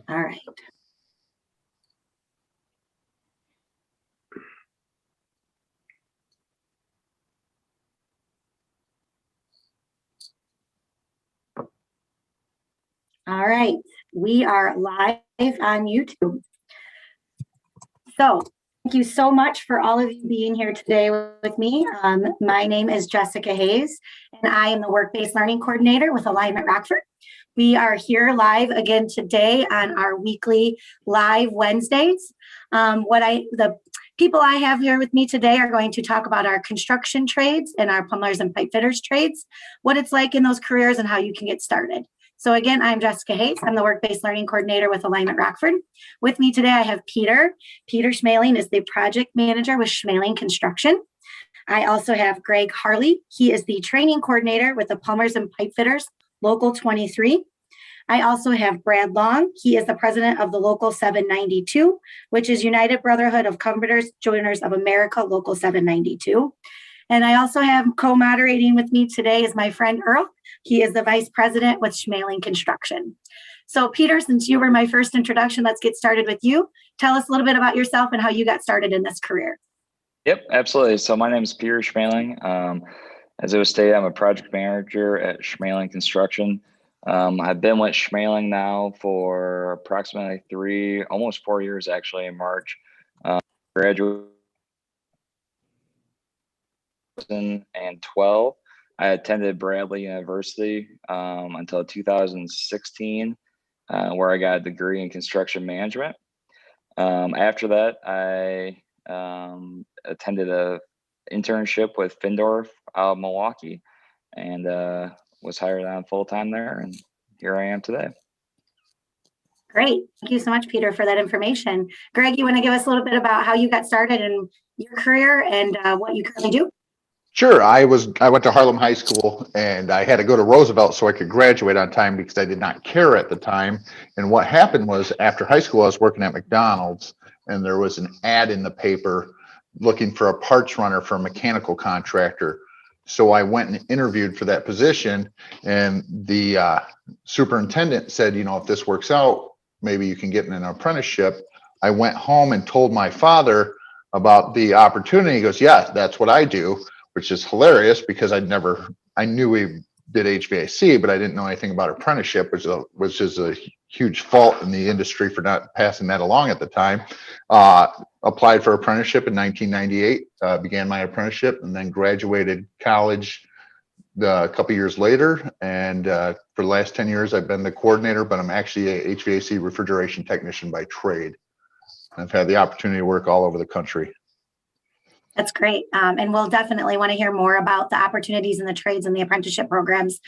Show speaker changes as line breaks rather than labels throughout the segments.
All right. All right, we are live on YouTube. So thank you so much for all of you being here today with me. My name is Jessica Hayes, and I am the Work-Based Learning Coordinator with Alignment Rockford. We are here live again today on our weekly live Wednesdays. The people I have here with me today are going to talk about our construction trades and our plumbers and pipe fitters trades, what it's like in those careers and how you can get started. So again, I'm Jessica Hayes. I'm the Work-Based Learning Coordinator with Alignment Rockford. With me today, I have Peter. Peter Schmeling is the Project Manager with Schmeling Construction. I also have Greg Harle. He is the Training Coordinator with the Plumbers and Pipefitters, Local 23. I also have Brad Long. He is the President of the Local 792, which is United Brotherhood of Carpenters, Joiners of America, Local 792. And I also have co-moderating with me today is my friend Earl. He is the Vice President with Schmeling Construction. So Peter, since you were my first introduction, let's get started with you. Tell us a little bit about yourself and how you got started in this career.
Yep, absolutely. So my name is Peter Schmeling. As it was stated, I'm a project manager at Schmeling Construction. I've been with Schmeling now for approximately almost 4 years actually in March. Graduated in 2012. I attended Bradley University until 2016, where I got a degree in construction management. After that, I attended a internship with Findorf out of Milwaukee and was hired on full-time there, and here I am today.
Great. Thank you so much, Peter, for that information. Greg, you want to give us a little bit about how you got started in your career and what you currently do?
Sure. I went to Harlem High School, and I had to go to Roosevelt so I could graduate on time because I did not care at the time. And what happened was, after high school, I was working at McDonald's, and there was an ad in the paper looking for a parts runner for a mechanical contractor. So I went and interviewed for that position, and the superintendent said, if this works out, maybe you can get in an apprenticeship. I went home and told my father about the opportunity. He goes, yeah, that's what I do, which is hilarious because I knew we did HVAC, but I didn't know anything about apprenticeship, which is a huge fault in the industry for not passing that along at the time. Applied for apprenticeship in 1998, began my apprenticeship, and then graduated college a couple years later. And for the last 10 years, I've been the coordinator, but I'm actually a HVAC refrigeration technician by trade. I've had the opportunity to work all over the country.
That's great. And we'll definitely want to hear more about the opportunities in the trades and the apprenticeship programs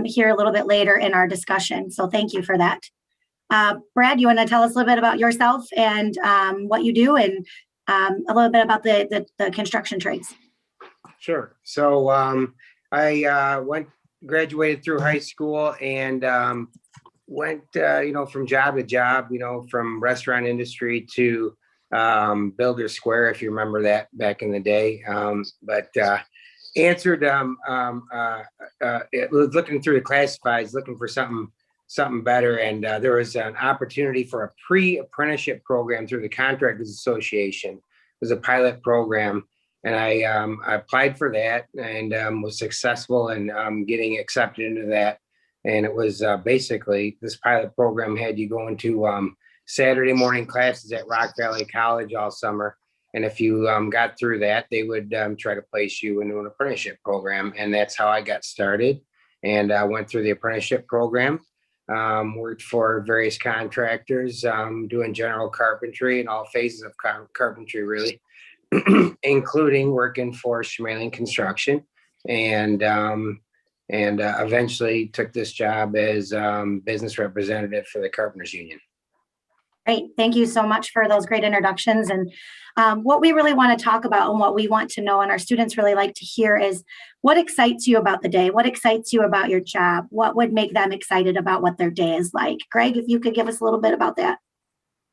here a little bit later in our discussion. So thank you for that. Brad, you want to tell us a little bit about yourself and what you do, and a little bit about the construction trades?
Sure. So I graduated through high school and went, from job to job, from restaurant industry to Builder Square, if you remember that back in the day. Answered, it was looking through the classifieds, looking for something better. And there was an opportunity for a pre-apprenticeship program through the Contractors Association. It was a pilot program. And I applied for that and was successful in getting accepted into that. And it was basically, this pilot program had you go into Saturday morning classes at Rock Valley College all summer. And if you got through that, they would try to place you into an apprenticeship program. And that's how I got started. And I went through the apprenticeship program, worked for various contractors, doing general carpentry and all phases of carpentry, really. Including working for Schmeling Construction, and eventually took this job as business representative for the Carpenters Union.
Great. Thank you so much for those great introductions. And what we really want to talk about and what we want to know and our students really like to hear is what excites you about the day? What excites you about your job? What would make them excited about what their day is like? Greg, if you could give us a little bit about that.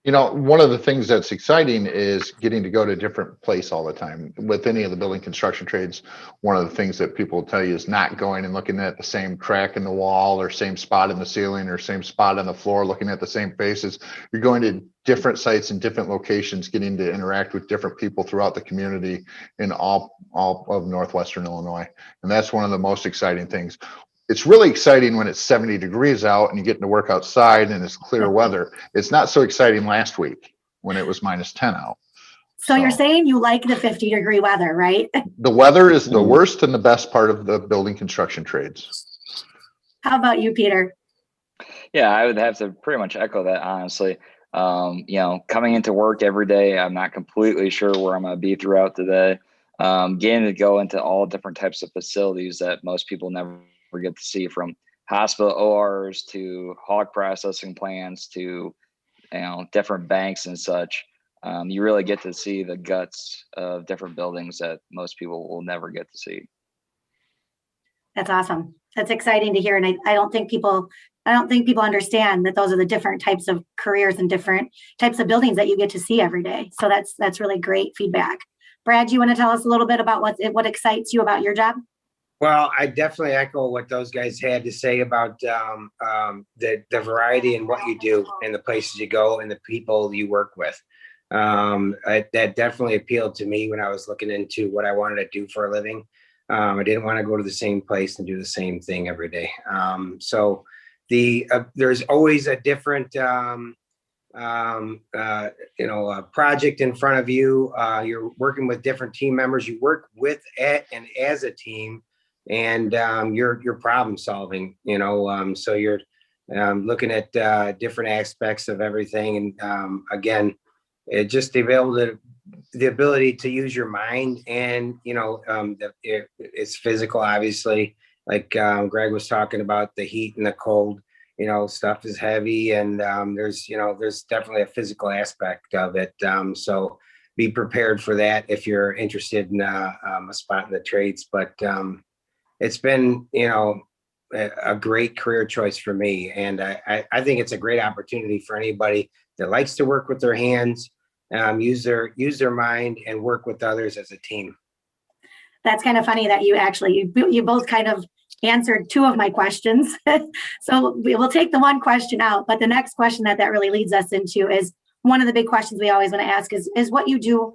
You know, one of the things that's exciting is getting to go to a different place all the time. With any of the building construction trades, one of the things that people will tell you is not going and looking at the same crack in the wall or same spot in the ceiling or same spot on the floor, looking at the same faces. You're going to different sites and different locations, getting to interact with different people throughout the community in all of Northwestern Illinois. And that's one of the most exciting things. It's really exciting when it's 70 degrees out and you get to work outside and it's clear weather. It's not so exciting last week when it was -10 out.
So you're saying you like the 50-degree weather, right?
The weather is the worst and the best part of the building construction trades.
How about you, Peter?
Yeah, I would have to pretty much echo that, honestly. You know, coming into work every day, I'm not completely sure where I'm going to be throughout the day. Getting to go into all different types of facilities that most people never get to see, from hospital ORs to hog processing plants to, you know, different banks and such. You really get to see the guts of different buildings that most people will never get to see.
That's awesome. That's exciting to hear. And I don't think people understand that those are the different types of careers and different types of buildings that you get to see every day. So that's really great feedback. Brad, you want to tell us a little bit about what excites you about your job?
Well, I definitely echo what those guys had to say about the variety in what you do and the places you go and the people you work with. That definitely appealed to me when I was looking into what I wanted to do for a living. I didn't want to go to the same place and do the same thing every day. So there's always a different project in front of you. You're working with different team members. You work with and as a team, and you're problem solving. So you're looking at different aspects of everything, and again, it just the ability to use your mind, and it's physical, obviously, like Greg was talking about, the heat and the cold. Stuff is heavy, and there's definitely a physical aspect of it. So be prepared for that if you're interested in a spot in the trades. But it's been, a great career choice for me. And I think it's a great opportunity for anybody that likes to work with their hands, use their mind, and work with others as a team.
That's kind of funny that you both kind of answered two of my questions. So we will take the one question out, but the next question that really leads us into is one of the big questions we always want to ask is what you do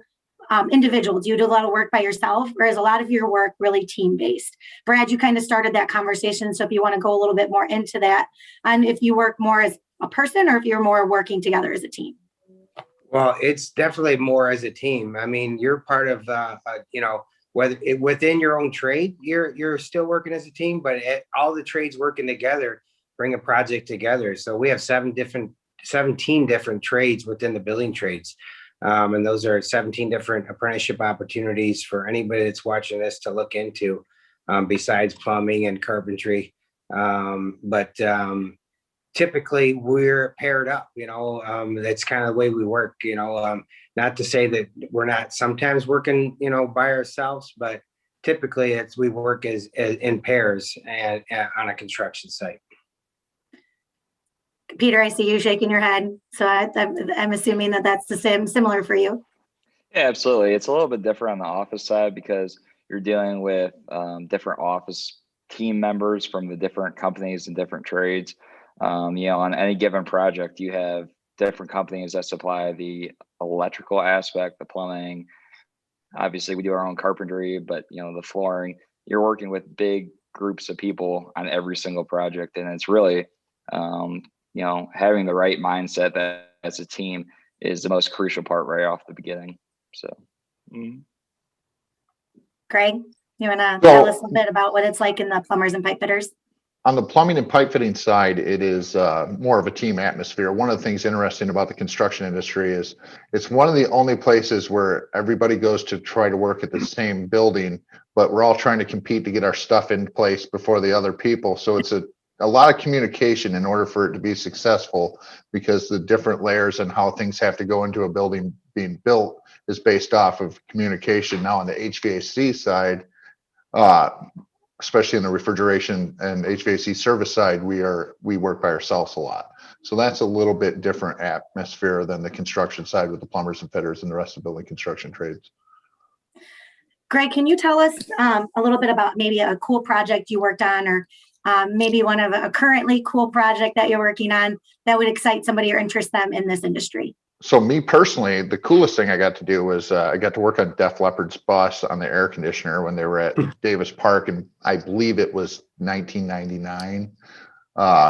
individual. Do you do a lot of work by yourself, or is a lot of your work really team-based? Brad, you kind of started that conversation. So if you want to go a little bit more into that, and if you work more as a person or if you're more working together as a team.
Well, it's definitely more as a team. I mean, you're part of, whether within your own trade, you're still working as a team, but all the trades working together bring a project together. So we have 17 different trades within the building trades. And those are 17 different apprenticeship opportunities for anybody that's watching this to look into, besides plumbing and carpentry. But typically we're paired up, that's kind of the way we work, not to say that we're not sometimes working, by ourselves, but typically we work as in pairs and on a construction site.
Peter, I see you shaking your head. So I'm assuming that's the same, similar for you.
Yeah, absolutely. It's a little bit different on the office side because you're dealing with different office team members from the different companies and different trades. On any given project, you have different companies that supply the electrical aspect, the plumbing. Obviously, we do our own carpentry, but the flooring. You're working with big groups of people on every single project, and it's really, having the right mindset that as a team is the most crucial part right off the beginning. So,
Greg, you want to tell us a bit about what it's like in the Plumbers and Pipefitters?
On the plumbing and pipe fitting side, it is more of a team atmosphere. One of the things interesting about the construction industry is it's one of the only places where everybody goes to try to work at the same building, but we're all trying to compete to get our stuff in place before the other people. So it's a lot of communication in order for it to be successful, because the different layers and how things have to go into a building being built is based off of communication. Now on the HVAC side, especially in the refrigeration and HVAC service side, we work by ourselves a lot. So that's a little bit different atmosphere than the construction side with the plumbers and fitters and the rest of building construction trades.
Greg, can you tell us a little bit about maybe a cool project you worked on, or maybe one of a currently cool project that you're working on that would excite somebody or interest them in this industry?
So me personally, the coolest thing I got to do was I got to work on Def Leppard's bus on the air conditioner when they were at Davis Park, and I believe it was 1999.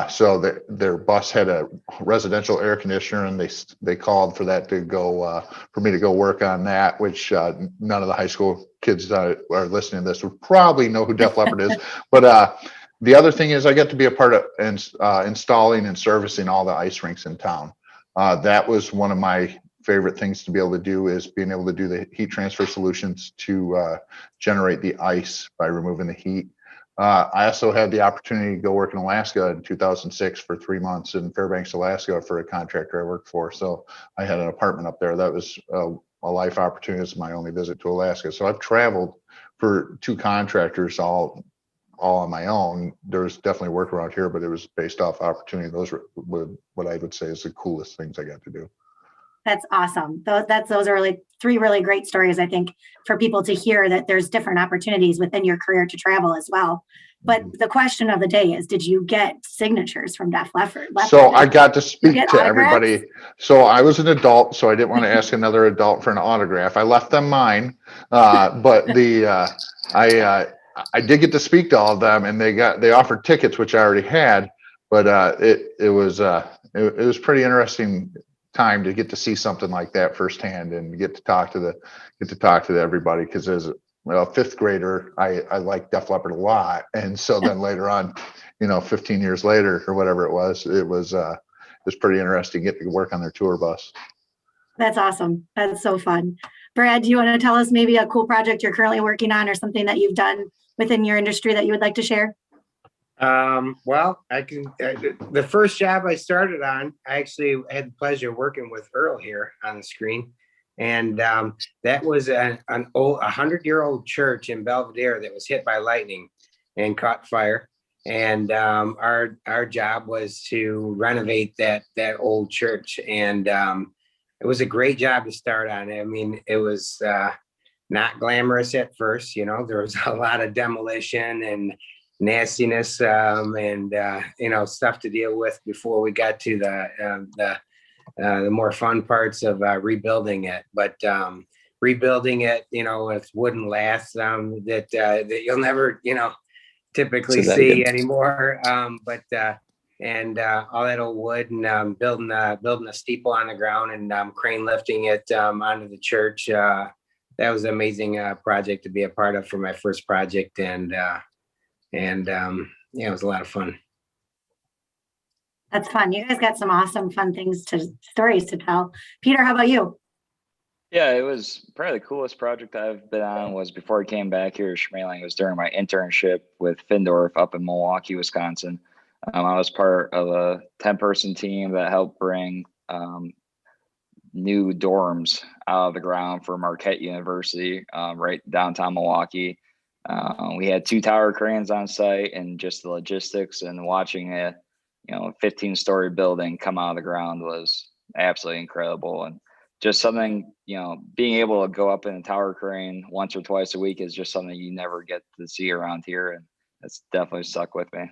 So their bus had a residential air conditioner, and they called for that to go for me to go work on that, which none of the high school kids that are listening to this would probably know who Def Leppard is. But the other thing is I got to be a part of installing and servicing all the ice rinks in town. That was one of my favorite things to be able to do, is being able to do the heat transfer solutions to generate the ice by removing the heat. I also had the opportunity to go work in Alaska in 2006 for 3 months in Fairbanks, Alaska for a contractor I worked for. So I had an apartment up there. That was a life opportunity. It's my only visit to Alaska. So I've traveled for 2 contractors all on my own. There's definitely work around here, but it was based off opportunity. Those were what I would say is the coolest things I got to do.
That's awesome. Those are really 3 really great stories, I think, for people to hear that there's different opportunities within your career to travel as well. But the question of the day is, did you get signatures from Def Leppard?
So I got to speak to
autographs?
everybody. So I was an adult, so I didn't want to ask another adult for an autograph. I left them mine, but I did get to speak to all of them, and they offered tickets, which I already had. But it was pretty interesting time to get to see something like that firsthand and get to talk to everybody, because as a 5th grader, I liked Def Leppard a lot, and so then later on, 15 years later or whatever it was pretty interesting getting to work on their tour bus.
That's awesome. That's so fun. Brad, do you want to tell us maybe a cool project you're currently working on, or something that you've done within your industry that you would like to share?
Well, I can. The first job I started on, I actually had the pleasure of working with Earl here on the screen, and that was an old 100-year-old church in Belvedere that was hit by lightning and caught fire. And our job was to renovate that old church, and it was a great job to start on. I mean, it was not glamorous at first. There was a lot of demolition and nastiness and stuff to deal with before we got to the more fun parts of rebuilding it. But rebuilding it, with wooden laths that you'll never typically see anymore. But all that old wood, and building a steeple on the ground, and crane lifting it onto the church. That was an amazing project to be a part of for my first project, and it was a lot of fun.
That's fun. You guys got some awesome, fun stories to tell. Peter, how about you?
Yeah, it was probably the coolest project I've been on was before I came back here to Schmeling. It was during my internship with Findorf up in Milwaukee, Wisconsin. I was part of a 10-person team that helped bring new dorms out of the ground for Marquette University, right downtown Milwaukee. We had 2 tower cranes on site, and just the logistics and watching a 15-story building come out of the ground was absolutely incredible. And just something, being able to go up in a tower crane once or twice a week is just something you never get to see around here, and it's definitely stuck with me.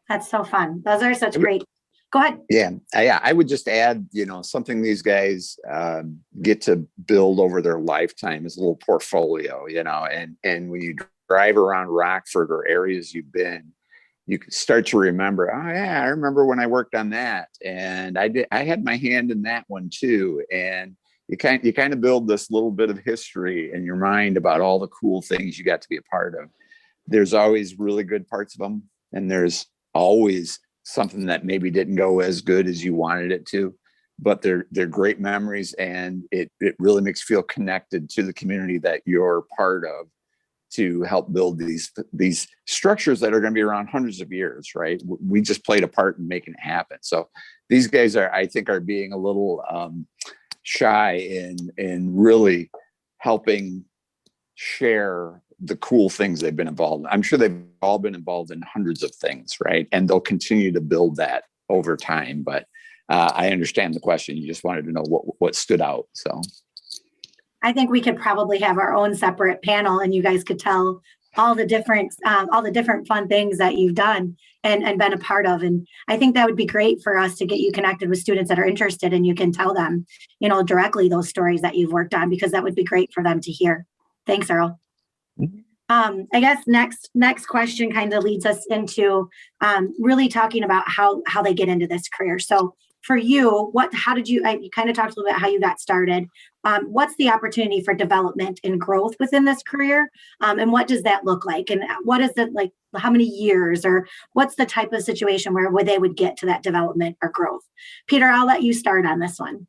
That's so fun. Those are such great. Go ahead.
Yeah. I would just add, something these guys get to build over their lifetime is a little portfolio, and when you drive around Rockford or areas you've been, you can start to remember, oh yeah, I remember when I worked on that, and I had my hand in that one too. And you kind of build this little bit of history in your mind about all the cool things you got to be a part of. There's always really good parts of them, and there's always something that maybe didn't go as good as you wanted it to, but they're great memories, and it really makes you feel connected to the community that you're part of, to help build these structures that are going to be around hundreds of years, right? We just played a part in making it happen. So these guys I think are being a little shy in really helping share the cool things they've been involved in. I'm sure they've all been involved in hundreds of things, right? And they'll continue to build that over time. But I understand the question. You just wanted to know what stood out. So
I think we could probably have our own separate panel, and you guys could tell all the different fun things that you've done and been a part of. And I think that would be great for us to get you connected with students that are interested, and you can tell them, directly those stories that you've worked on, because that would be great for them to hear. Thanks, Earl. I guess next question kind of leads us into really talking about how they get into this career. So for you, how did you kind of talked a little bit how you got started. What's the opportunity for development and growth within this career? And what does that look like? And what is it like, how many years, or what's the type of situation where they would get to that development or growth? Peter, I'll let you start on this one.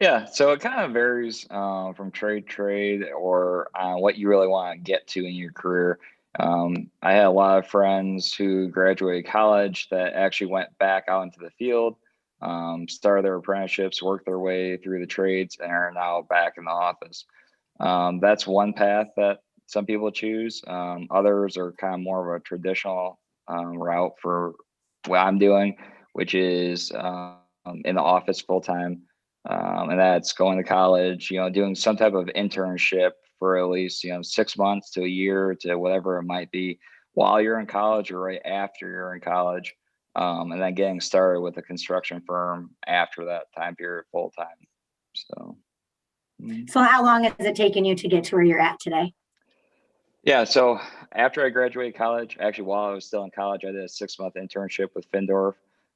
Yeah, so it kind of varies from trade to trade, or what you really want to get to in your career. I had a lot of friends who graduated college that actually went back out into the field, started their apprenticeships, worked their way through the trades, and are now back in the office. That's one path that some people choose. Others are kind of more of a traditional route for what I'm doing, which is in the office full time. And that's going to college, doing some type of internship for at least, 6 months to a year to whatever it might be while you're in college or right after you're in college. And then getting started with a construction firm after that time period full time.
So how long has it taken you to get to where you're at today?
Yeah, so after I graduated college, actually while I was still in college, I did a 6-month internship with Findorf.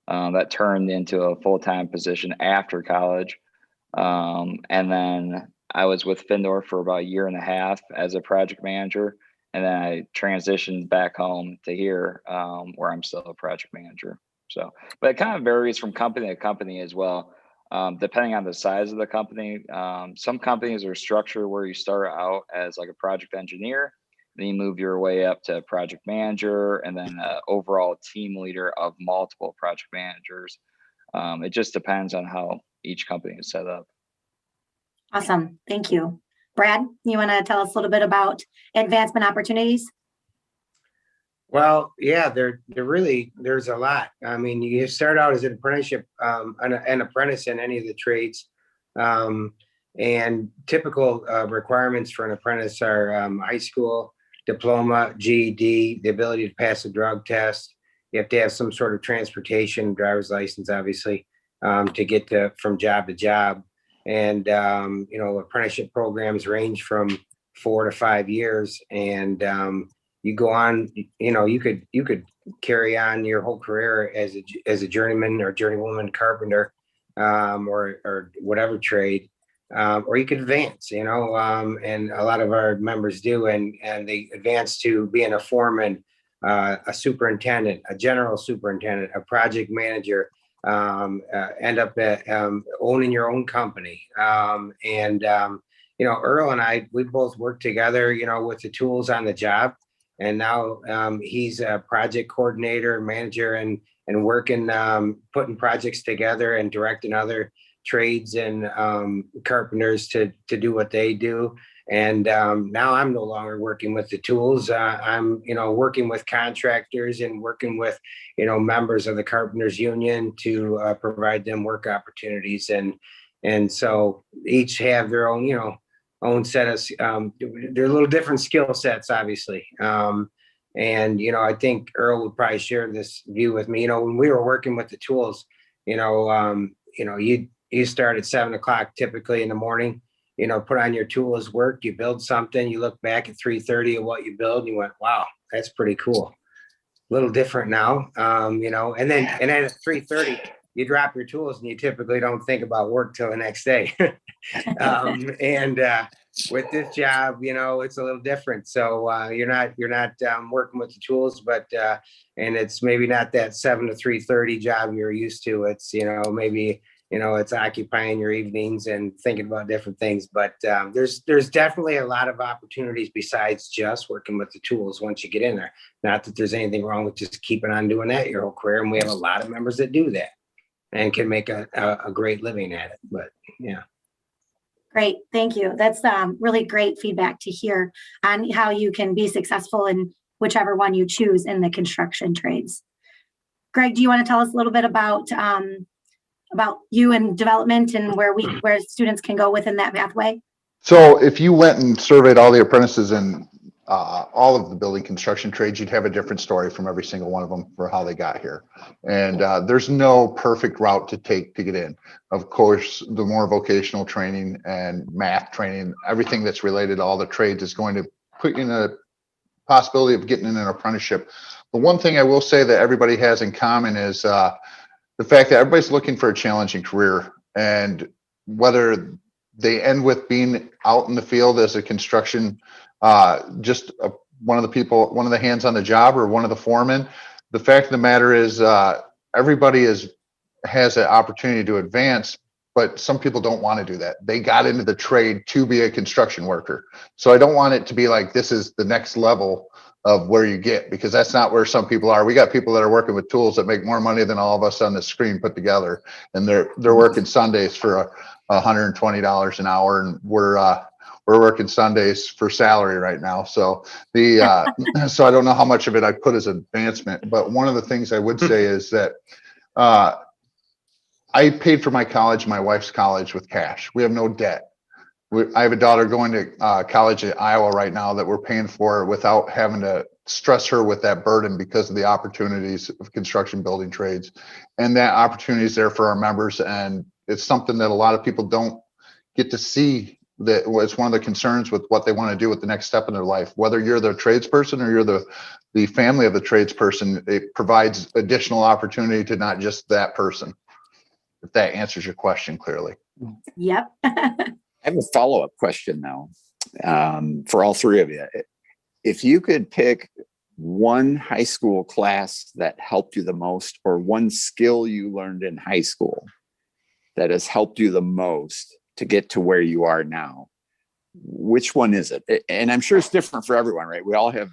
That turned into a full-time position after college. And then I was with Findorf for about a year and a half as a project manager. And then I transitioned back home to here, where I'm still a project manager. So, but it kind of varies from company to company as well, depending on the size of the company. Some companies are structured where you start out as like a project engineer, then you move your way up to project manager, and then overall team leader of multiple project managers. It just depends on how each company is set up.
Awesome. Thank you. Brad, you want to tell us a little bit about advancement opportunities?
Well, yeah, there's a lot. I mean, you start out as an apprenticeship, an apprentice in any of the trades. And typical requirements for an apprentice are high school diploma, GED, the ability to pass a drug test. You have to have some sort of transportation, driver's license, obviously, to get from job to job. And, apprenticeship programs range from 4 to 5 years. And you go on, you could carry on your whole career as a journeyman or journeywoman carpenter, or whatever trade. Or you could advance, and a lot of our members do, and they advance to being a foreman, a superintendent, a general superintendent, a project manager, end up owning your own company. Earl and I, we both work together, with the tools on the job. And now he's a project coordinator, manager, and working, putting projects together and directing other trades and carpenters to do what they do. And now I'm no longer working with the tools. I'm working with contractors and working with members of the Carpenters Union to provide them work opportunities. And so each have their own own set of they're a little different skill sets, obviously. And I think Earl would probably share this view with me. When we were working with the tools, you start at 7 o'clock typically in the morning, put on your tools, work, you build something, you look back at 3:30 of what you build, and you went, wow, that's pretty cool. A little different now, and then at 3:30, you drop your tools and you typically don't think about work till the next day. And with this job, it's a little different. So you're not working with the tools, but and it's maybe not that 7 to 3:30 job you're used to. It's maybe it's occupying your evenings and thinking about different things. But there's definitely a lot of opportunities besides just working with the tools once you get in there. Not that there's anything wrong with just keeping on doing that your whole career. And we have a lot of members that do that and can make a great living at it. But yeah.
Great, thank you. That's really great feedback to hear on how you can be successful in whichever one you choose in the construction trades. Greg, do you want to tell us a little bit about you and development and where students can go within that pathway?
So if you went and surveyed all the apprentices in all of the building construction trades, you'd have a different story from every single one of them for how they got here. And there's no perfect route to take to get in. Of course, the more vocational training and math training, everything that's related to all the trades is going to put you in a possibility of getting in an apprenticeship. The one thing I will say that everybody has in common is the fact that everybody's looking for a challenging career, and whether they end with being out in the field as a construction, one of the hands on the job or one of the foremen. The fact of the matter is everybody has an opportunity to advance, but some people don't want to do that. They got into the trade to be a construction worker. So I don't want it to be like this is the next level of where you get, because that's not where some people are. We got people that are working with tools that make more money than all of us on the screen put together, and they're working Sundays for $120 an hour, and we're working Sundays for salary right now. So so I don't know how much of it I put as advancement, but one of the things I would say is that I paid for my college, my wife's college, with cash. We have no debt. I have a daughter going to college in Iowa right now that we're paying for without having to stress her with that burden because of the opportunities of construction building trades. And that opportunity is there for our members. And it's something that a lot of people don't get to see. That it's one of the concerns with what they want to do with the next step in their life. Whether you're the tradesperson or you're the family of the tradesperson, it provides additional opportunity to not just that person. If that answers your question clearly.
Yep.
I have a follow-up question now for all three of you. If you could pick one high school class that helped you the most, or one skill you learned in high school that has helped you the most to get to where you are now, which one is it? And I'm sure it's different for everyone, right? We all have,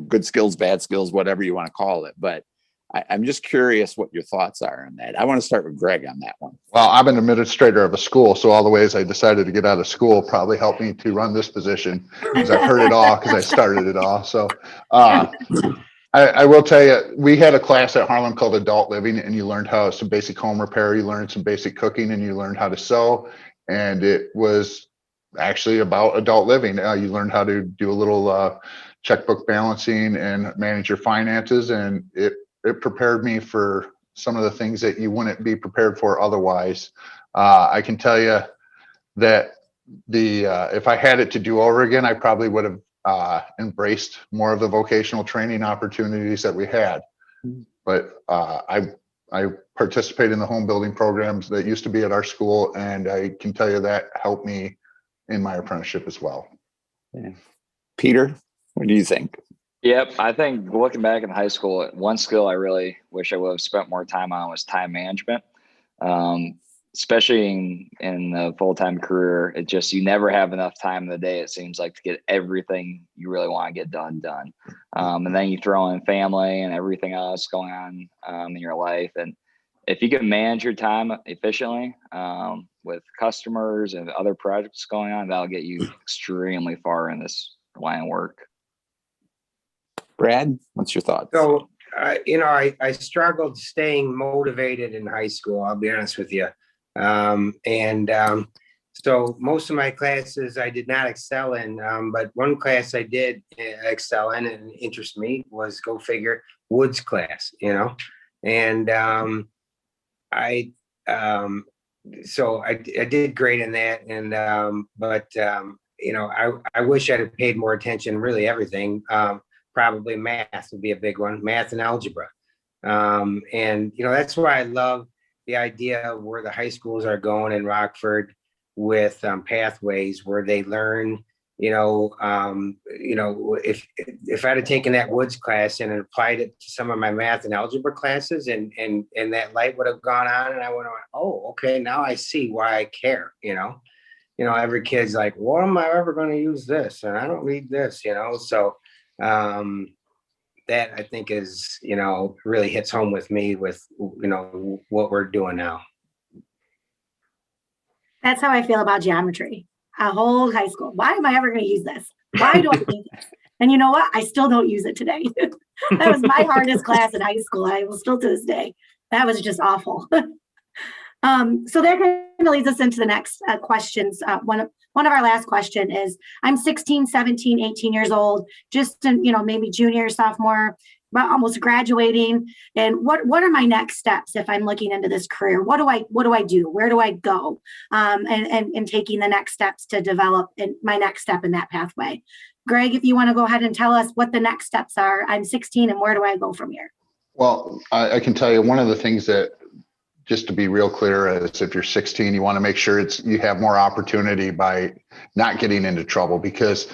good skills, bad skills, whatever you want to call it. But I'm just curious what your thoughts are on that. I want to start with Greg on that one. Well,
I'm an administrator of a school, so all the ways I decided to get out of school probably helped me to run this position, because I've heard it all, because I started it all. So I will tell you, we had a class at Harlem called Adult Living, and you learned some basic home repair, you learned some basic cooking, and you learned how to sew. And it was actually about adult living. You learned how to do a little checkbook balancing and manage your finances, and it prepared me for some of the things that you wouldn't be prepared for otherwise. I can tell you that if I had it to do over again, I probably would have embraced more of the vocational training opportunities that we had. But I participate in the home building programs that used to be at our school, and I can tell you that helped me in my apprenticeship as well.
Yeah. Peter, what do you think?
Yep, I think looking back in high school, one skill I really wish I would have spent more time on was time management. Especially in the full-time career, you never have enough time in the day, it seems like, to get everything you really want to get done. And then you throw in family and everything else going on in your life. And if you can manage your time efficiently with customers and other projects going on, that'll get you extremely far in this line of work.
Brad, what's your thoughts?
So, I struggled staying motivated in high school, I'll be honest with you. So most of my classes I did not excel in, but one class I did excel in and interest me was, go figure, Woods class, and I did great in that, and I wish I'd have paid more attention, really everything. Probably math would be a big one, math and algebra. And that's why I love the idea of where the high schools are going in Rockford with pathways where they learn, if I'd have taken that Woods class and applied it to some of my math and algebra classes, and that light would have gone on, and I would have went, oh, okay, now I see why I care. Every kid's like, what am I ever going to use this? And I don't need this, so that I think is, really hits home with me with, what we're doing now.
That's how I feel about geometry. A whole high school. Why am I ever going to use this? Why do I need this? And you know what? I still don't use it today. That was my hardest class in high school. I will still to this day. That was just awful. So that kind of leads us into the next questions. One of our last question is, I'm 16, 17, 18 years old, just in, maybe junior, sophomore, but almost graduating. And what are my next steps if I'm looking into this career? What do I do? Where do I go? And taking the next steps to develop my next step in that pathway. Greg, if you want to go ahead and tell us what the next steps are. I'm 16 and where do I go from here?
Well, I can tell you one of the things that, just to be real clear, is if you're 16, you want to make sure you have more opportunity by not getting into trouble, because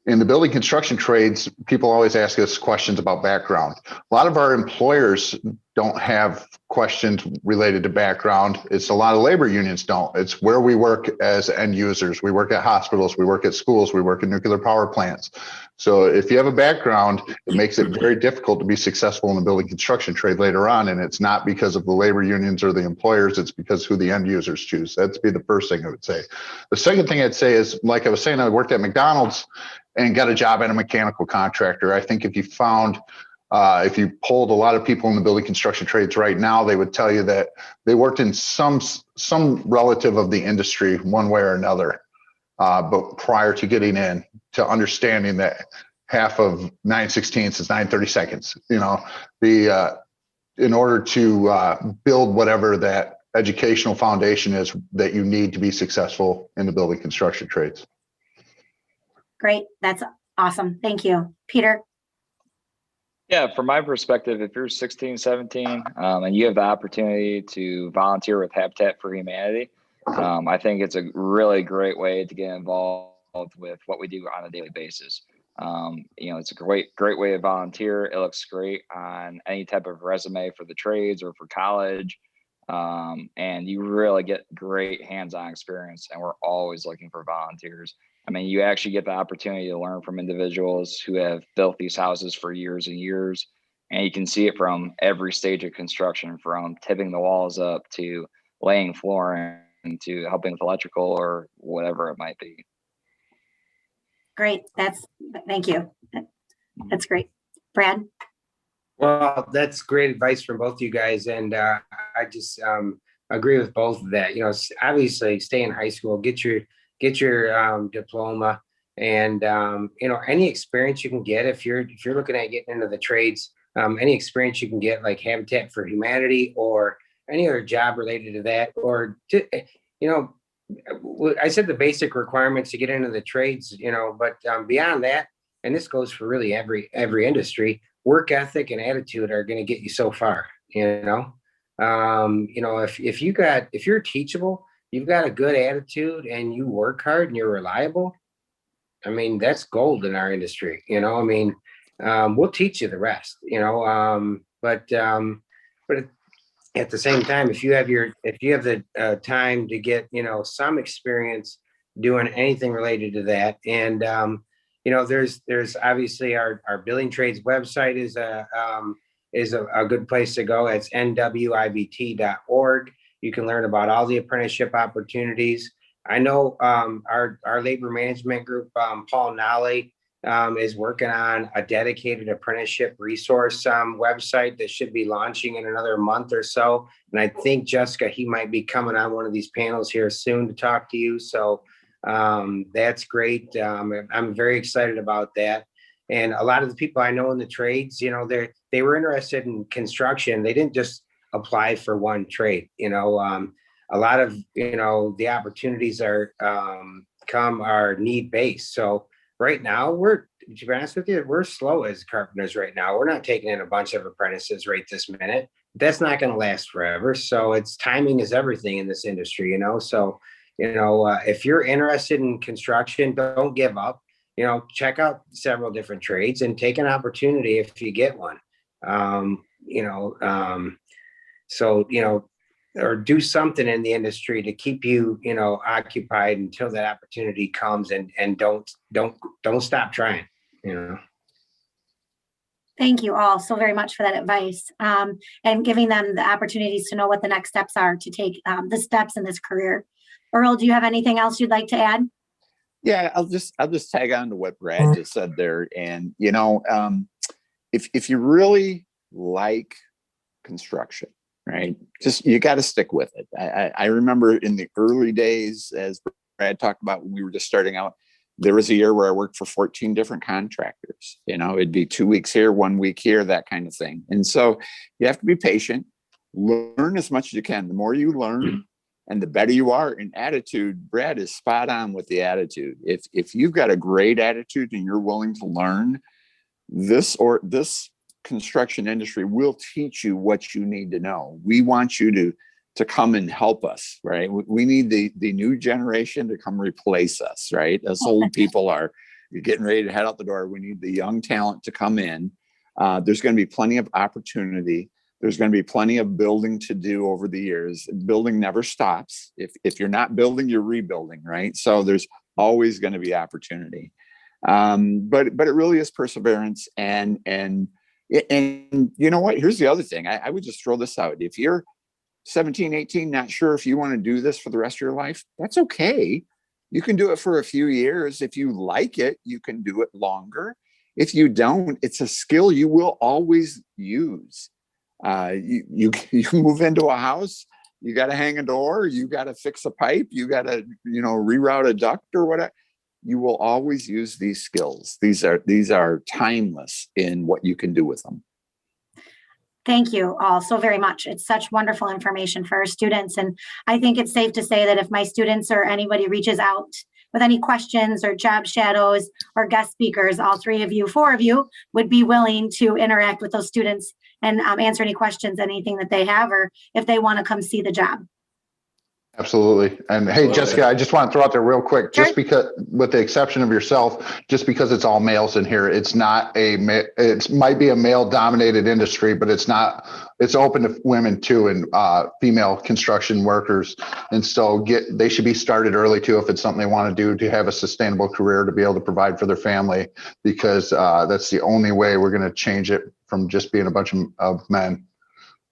in the building construction trades, people always ask us questions about background. A lot of our employers don't have questions related to background. It's a lot of labor unions don't. It's where we work as end users. We work at hospitals, we work at schools, we work in nuclear power plants. So if you have a background, it makes it very difficult to be successful in the building construction trade later on. And it's not because of the labor unions or the employers, it's because who the end users choose. That'd be the first thing I would say. The second thing I'd say is, like I was saying, I worked at McDonald's and got a job at a mechanical contractor. I think if you polled a lot of people in the building construction trades right now, they would tell you that they worked in some relative of the industry one way or another. But prior to getting in, to understanding that half of 9/16 is 9/32. In order to build whatever that educational foundation is that you need to be successful in the building construction trades.
Great. That's awesome. Thank you. Peter?
Yeah, from my perspective, if you're 16, 17, and you have the opportunity to volunteer with Habitat for Humanity, I think it's a really great way to get involved with what we do on a daily basis. It's a great way to volunteer. It looks great on any type of resume for the trades or for college. And you really get great hands-on experience, and we're always looking for volunteers. I mean, you actually get the opportunity to learn from individuals who have built these houses for years and years, and you can see it from every stage of construction, from tipping the walls up to laying flooring to helping with electrical or whatever it might be.
Great. Thank you. That's great. Brad?
Well, that's great advice from both you guys. And I just agree with both of that. Obviously stay in high school, get your diploma, and any experience you can get if you're looking at getting into the trades, any experience you can get, like Habitat for Humanity or any other job related to that, or I said the basic requirements to get into the trades, but beyond that, and this goes for really every industry, work ethic and attitude are going to get you so far. If you're teachable, you've got a good attitude and you work hard and you're reliable, I mean, that's gold in our industry. We'll teach you the rest, but at the same time, if you have the time to get, some experience doing anything related to that. And, there's obviously our building trades website is a good place to go. It's nwibt.org. You can learn about all the apprenticeship opportunities. I know our labor management group, Paul Nolly, is working on a dedicated apprenticeship resource website that should be launching in another month or so. And I think, Jessica, he might be coming on one of these panels here soon to talk to you. So that's great. I'm very excited about that. And a lot of the people I know in the trades, they were interested in construction. They didn't just apply for one trade. A lot of, the opportunities are need based. So right now, to be honest with you, we're slow as carpenters right now. We're not taking in a bunch of apprentices right this minute. That's not going to last forever. So timing is everything in this industry, So, if you're interested in construction, don't give up. Check out several different trades and take an opportunity if you get one. Or do something in the industry to keep you, occupied until that opportunity comes, and don't stop trying,
Thank you all so very much for that advice, and giving them the opportunities to know what the next steps are to take the steps in this career. Earl, do you have anything else you'd like to add?
Yeah, I'll just tag on to what Brad just said there. And, you know, if you really like construction, right, just, you got to stick with it. I remember in the early days, as Brad talked about, when we were just starting out, there was a year where I worked for 14 different contractors. You know, it'd be 2 weeks here, 1 week here, that kind of thing. And so you have to be patient, learn as much as you can. The more you learn and the better you are in attitude, Brad is spot on with the attitude. If you've got a great attitude and you're willing to learn, this construction industry will teach you what you need to know. We want you to come and help us, right? We need the new generation to come replace us, right? Us old people are getting ready to head out the door. We need the young talent to come in. There's going to be plenty of opportunity. There's going to be plenty of building to do over the years. Building never stops. If you're not building, you're rebuilding, right? So there's always going to be opportunity. But it really is perseverance. And you know what? Here's the other thing. I would just throw this out. If you're 17, 18, not sure if you want to do this for the rest of your life, that's okay. You can do it for a few years. If you like it, you can do it longer. If you don't, it's a skill you will always use. You move into a house, you got to hang a door, you got to fix a pipe, you got to, reroute a duct or whatever. You will always use these skills. These are timeless in what you can do with them.
Thank you all so very much. It's such wonderful information for our students. And I think it's safe to say that if my students or anybody reaches out with any questions or job shadows or guest speakers, all 4 of you would be willing to interact with those students and answer any questions, anything that they have, or if they want to come see the job.
Absolutely. And hey, Jessica, I just want to throw out there real quick, just because, with the exception of yourself, just because it's all males in here, it might be a male dominated industry, but it's open to women too, and female construction workers. And so they should be started early too, if it's something they want to do to have a sustainable career, to be able to provide for their family, because that's the only way we're going to change it from just being a bunch of men.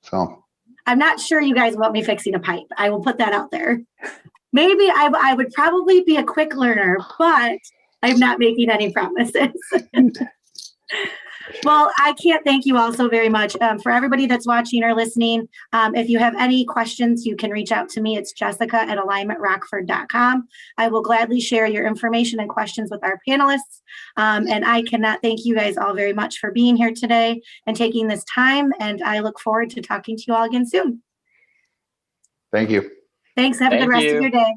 So
I'm not sure you guys want me fixing a pipe. I will put that out there. Maybe I would probably be a quick learner, but I'm not making any promises. Well, I can't thank you all so very much. For everybody that's watching or listening, if you have any questions, you can reach out to me. It's jessica@alignmentrockford.com. I will gladly share your information and questions with our panelists. And I cannot thank you guys all very much for being here today and taking this time. And I look forward to talking to you all again soon.
thank you.
Thanks. Have a good rest of your day.